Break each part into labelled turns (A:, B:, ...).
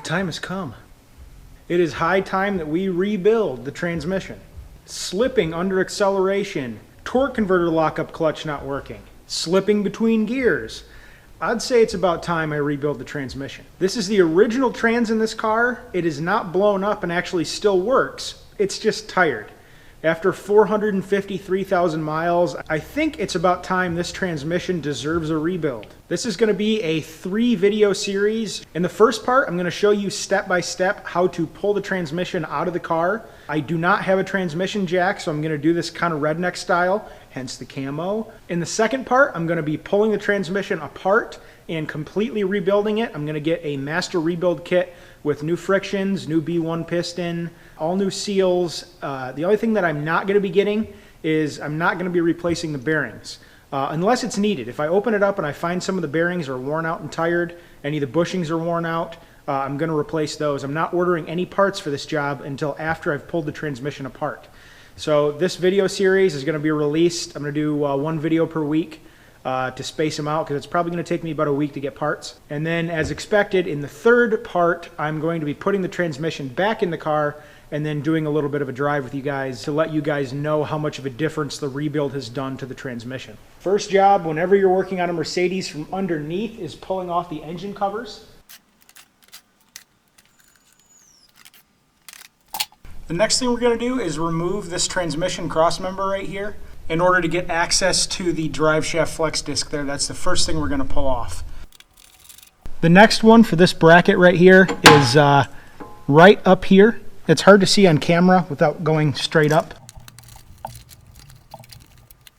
A: time has come. It is high time that we rebuild the transmission. Slipping under acceleration, torque converter lockup clutch not working, slipping between gears. I'd say it's about time I rebuild the transmission. This is the original trans in this car. It is not blown up and actually still works. It's just tired. After 453,000 miles, I think it's about time this transmission deserves a rebuild. This is going to be a 3-video series. In the first part, I'm going to show you step by step how to pull the transmission out of the car. I do not have a transmission jack, so I'm going to do this kind of redneck style, hence the camo. In the second part, I'm going to be pulling the transmission apart and completely rebuilding it. I'm going to get a master rebuild kit with new frictions, new B1 piston, all new seals. The only thing that I'm not going to be getting is I'm not going to be replacing the bearings unless it's needed. If I open it up and I find some of the bearings are worn out and tired, any of the bushings are worn out, I'm going to replace those. I'm not ordering any parts for this job until after I've pulled the transmission apart. So this video series is going to be released. I'm going to do 1 video per week to space them out because it's probably going to take me about a week to get parts. And then as expected, in the third part, I'm going to be putting the transmission back in the car and then doing a little bit of a drive with you guys to let you guys know how much of a difference the rebuild has done to the transmission. First job, whenever you're working on a Mercedes from underneath, is pulling off the engine covers. The next thing we're going to do is remove this transmission crossmember right here in order to get access to the drive shaft flex disc there. That's the first thing we're going to pull off. The next one for this bracket right here is right up here. It's hard to see on camera without going straight up.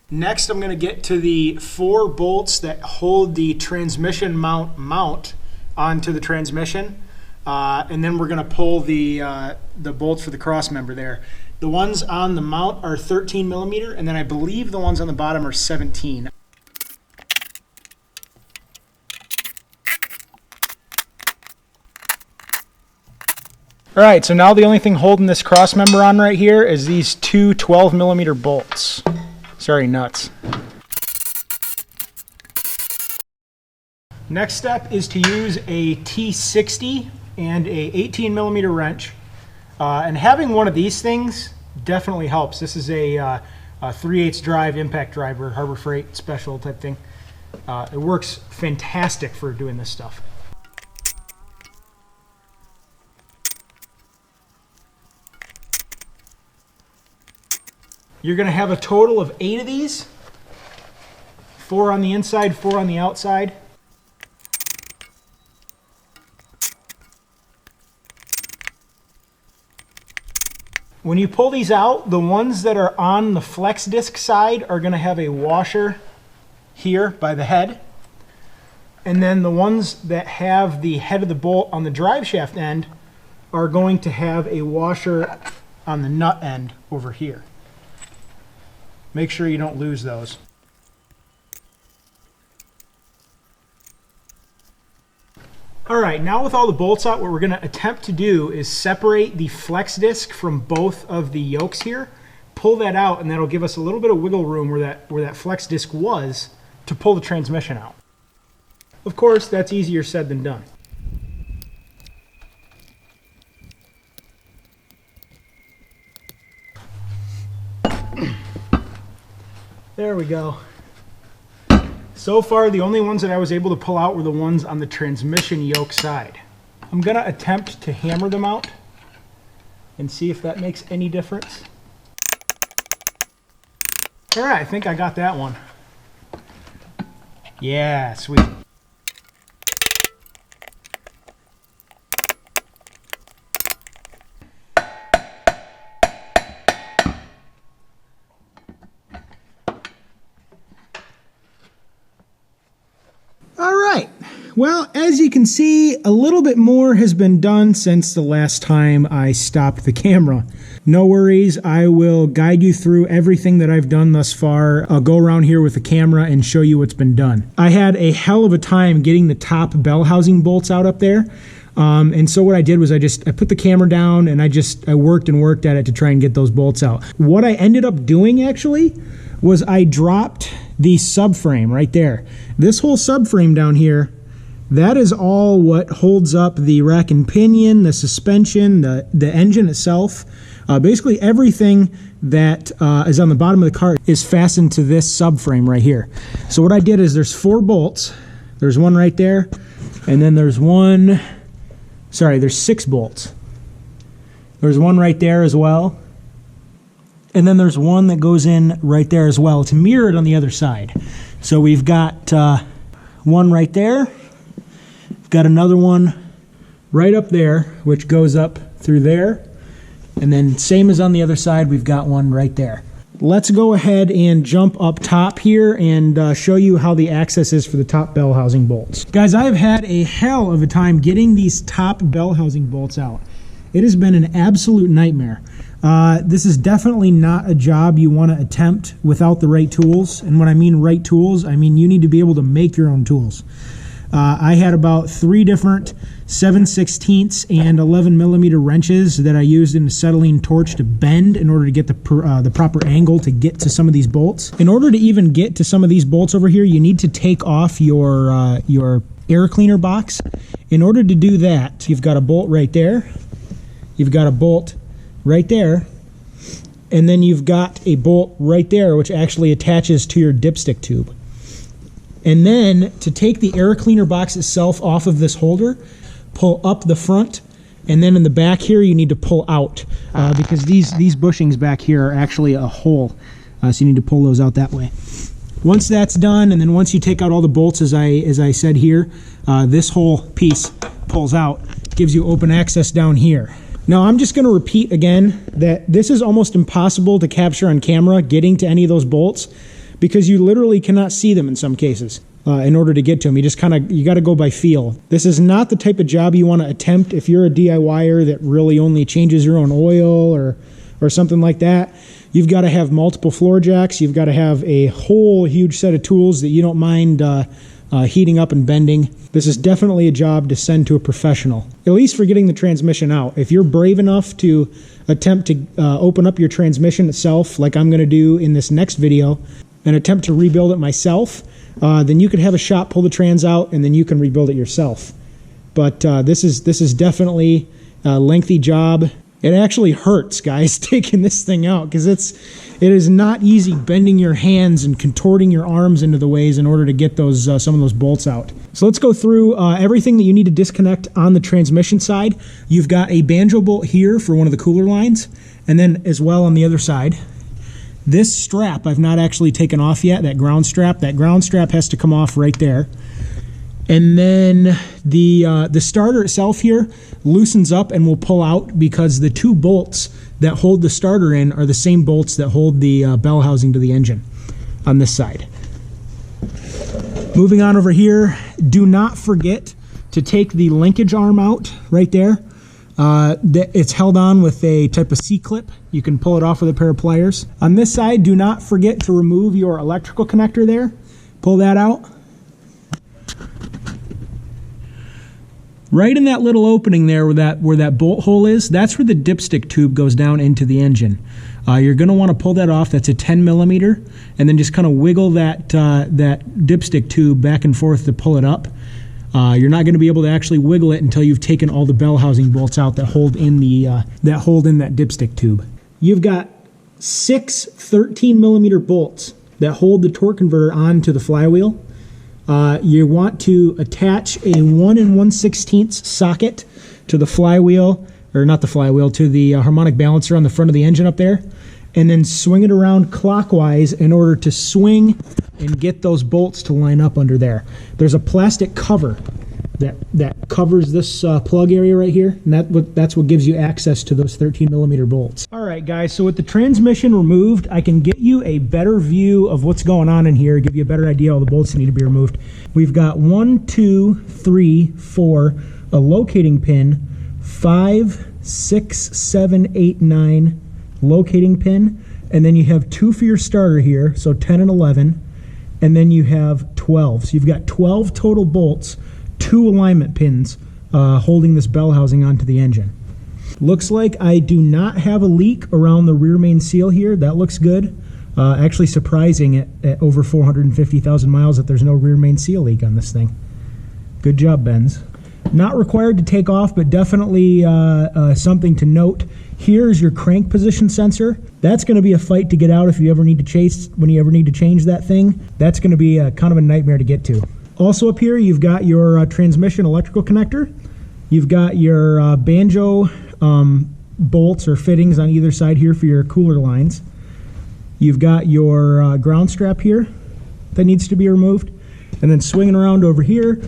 A: Next, I'm going to get to the 4 bolts that hold the transmission mount onto the transmission. And then we're going to pull the bolts for the cross member there. The ones on the mount are 13 millimeter, and then I believe the ones on the bottom are 17. All right, so now the only thing holding this cross member on right here is these 2 12 millimeter bolts. Sorry, nuts. Next step is to use a T60 and a 18 millimeter wrench. And having one of these things definitely helps. This is a 3/8 drive, impact driver, Harbor Freight special type thing. It works fantastic for doing this stuff. You're going to have a total of 8 of these. 4 on the inside, 4 on the outside. When you pull these out, the ones that are on the flex disc side are going to have a washer here by the head. And then the ones that have the head of the bolt on the drive shaft end are going to have a washer on the nut end over here. Make sure you don't lose those. All right, now with all the bolts out, what we're going to attempt to do is separate the flex disc from both of the yokes here, pull that out, and that'll give us a little bit of wiggle room where that flex disc was to pull the transmission out. Of course, that's easier said than done. There we go. So far, the only ones that I was able to pull out were the ones on the transmission yoke side. I'm going to attempt to hammer them out and see if that makes any difference. All right, I think I got that one. Yeah, sweet. Well, as you can see, a little bit more has been done since the last time I stopped the camera. No worries, I will guide you through everything that I've done thus far. I'll go around here with the camera and show you what's been done. I had a hell of a time getting the top bell housing bolts out up there. And so what I did was I put the camera down and I worked and worked at it to try and get those bolts out. What I ended up doing actually was I dropped the subframe right there. This whole subframe down here That is all what holds up the rack and pinion, the suspension, the engine itself. Basically everything that is on the bottom of the car is fastened to this subframe right here. So what I did is there's 4 bolts. There's one right there, and then there's there's 6 bolts. There's one right there as well. And then there's one that goes in right there as well. It's mirrored on the other side. So we've got one right there. We've got another one right up there, which goes up through there. And then same as on the other side, we've got one right there. Let's go ahead and jump up top here and show you how the access is for the top bell housing bolts. Guys, I've had a hell of a time getting these top bell housing bolts out. It has been an absolute nightmare. This is definitely not a job you want to attempt without the right tools. And when I mean right tools, I mean you need to be able to make your own tools. I had about 3 different 7/16 and 11 millimeter wrenches that I used in a acetylene torch to bend in order to get the proper angle to get to some of these bolts. In order to even get to some of these bolts over here, you need to take off your air cleaner box. In order to do that, you've got a bolt right there, you've got a bolt right there, and then you've got a bolt right there which actually attaches to your dipstick tube. And then to take the air cleaner box itself off of this holder, pull up the front, and then in the back here you need to pull out because these bushings back here are actually a hole, so you need to pull those out that way. Once that's done, and then once you take out all the bolts, as I said here, this whole piece pulls out, gives you open access down here. Now I'm just going to repeat again that this is almost impossible to capture on camera, getting to any of those bolts, because you literally cannot see them in some cases. In order to get to them, you got to go by feel. This is not the type of job you want to attempt if you're a DIYer that really only changes your own oil or something like that. You've got to have multiple floor jacks. You've got to have a whole huge set of tools that you don't mind heating up and bending. This is definitely a job to send to a professional, at least for getting the transmission out. If you're brave enough to attempt to open up your transmission itself, like I'm going to do in this next video, and attempt to rebuild it myself, then you could have a shop pull the trans out and then you can rebuild it yourself. But this is definitely a lengthy job. It actually hurts, guys, taking this thing out, because it is not easy bending your hands and contorting your arms into the ways in order to get those some of those bolts out. So let's go through everything that you need to disconnect on the transmission side. You've got a banjo bolt here for one of the cooler lines, and then as well on the other side. This strap I've not actually taken off yet, that ground strap has to come off right there. And then the starter itself here loosens up and will pull out because the 2 bolts that hold the starter in are the same bolts that hold the bell housing to the engine on this side. Moving on over here, do not forget to take the linkage arm out right there. It's held on with a type of C-clip. You can pull it off with a pair of pliers. On this side, do not forget to remove your electrical connector there. Pull that out. Right in that little opening there where that bolt hole is, that's where the dipstick tube goes down into the engine. You're going to want to pull that off. That's a 10 millimeter, and then just kind of wiggle that dipstick tube back and forth to pull it up. You're not going to be able to actually wiggle it until you've taken all the bell housing bolts out that hold in that dipstick tube. You've got 6 13 millimeter bolts that hold the torque converter onto the flywheel. You want to attach a 1 1/16 socket to the flywheel, or not the flywheel, to the harmonic balancer on the front of the engine up there, and then swing it around clockwise in order to swing and get those bolts to line up under there. There's a plastic cover that covers this plug area right here, and that's what gives you access to those 13 millimeter bolts. All right, guys, so with the transmission removed, I can get you a better view of what's going on in here, give you a better idea of all the bolts that need to be removed. We've got 1, 2, 3, 4, a locating pin, 5, 6, 7, 8, 9 locating pin, and then you have 2 for your starter here, so 10 and 11, and then you have 12. So you've got 12 total bolts, 2 alignment pins holding this bell housing onto the engine. Looks like I do not have a leak around the rear main seal here. That looks good. Actually surprising at over 450,000 miles that there's no rear main seal leak on this thing. Good job, Benz. Not required to take off, but definitely something to note. Here's your crank position sensor. That's going to be a fight to get out if you ever need to change that thing. That's going to be kind of a nightmare to get to. Also up here, you've got your transmission electrical connector. You've got your banjo bolts or fittings on either side here for your cooler lines. You've got your ground strap here that needs to be removed. And then swinging around over here,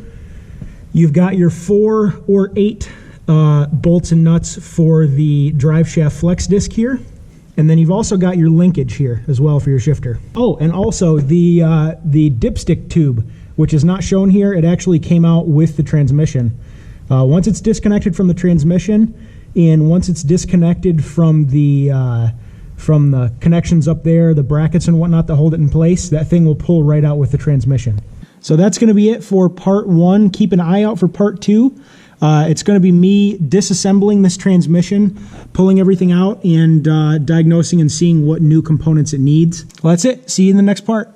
A: you've got your 4 or 8 bolts and nuts for the drive shaft flex disc here. And then you've also got your linkage here as well for your shifter. Oh, and also the dipstick tube, which is not shown here. It actually came out with the transmission. Once it's disconnected from the transmission, and once it's disconnected from the connections up there, the brackets and whatnot that hold it in place, that thing will pull right out with the transmission. So that's going to be it for part 1. Keep an eye out for part 2. It's going to be me disassembling this transmission, pulling everything out, and diagnosing and seeing what new components it needs. Well, that's it. See you in the next part.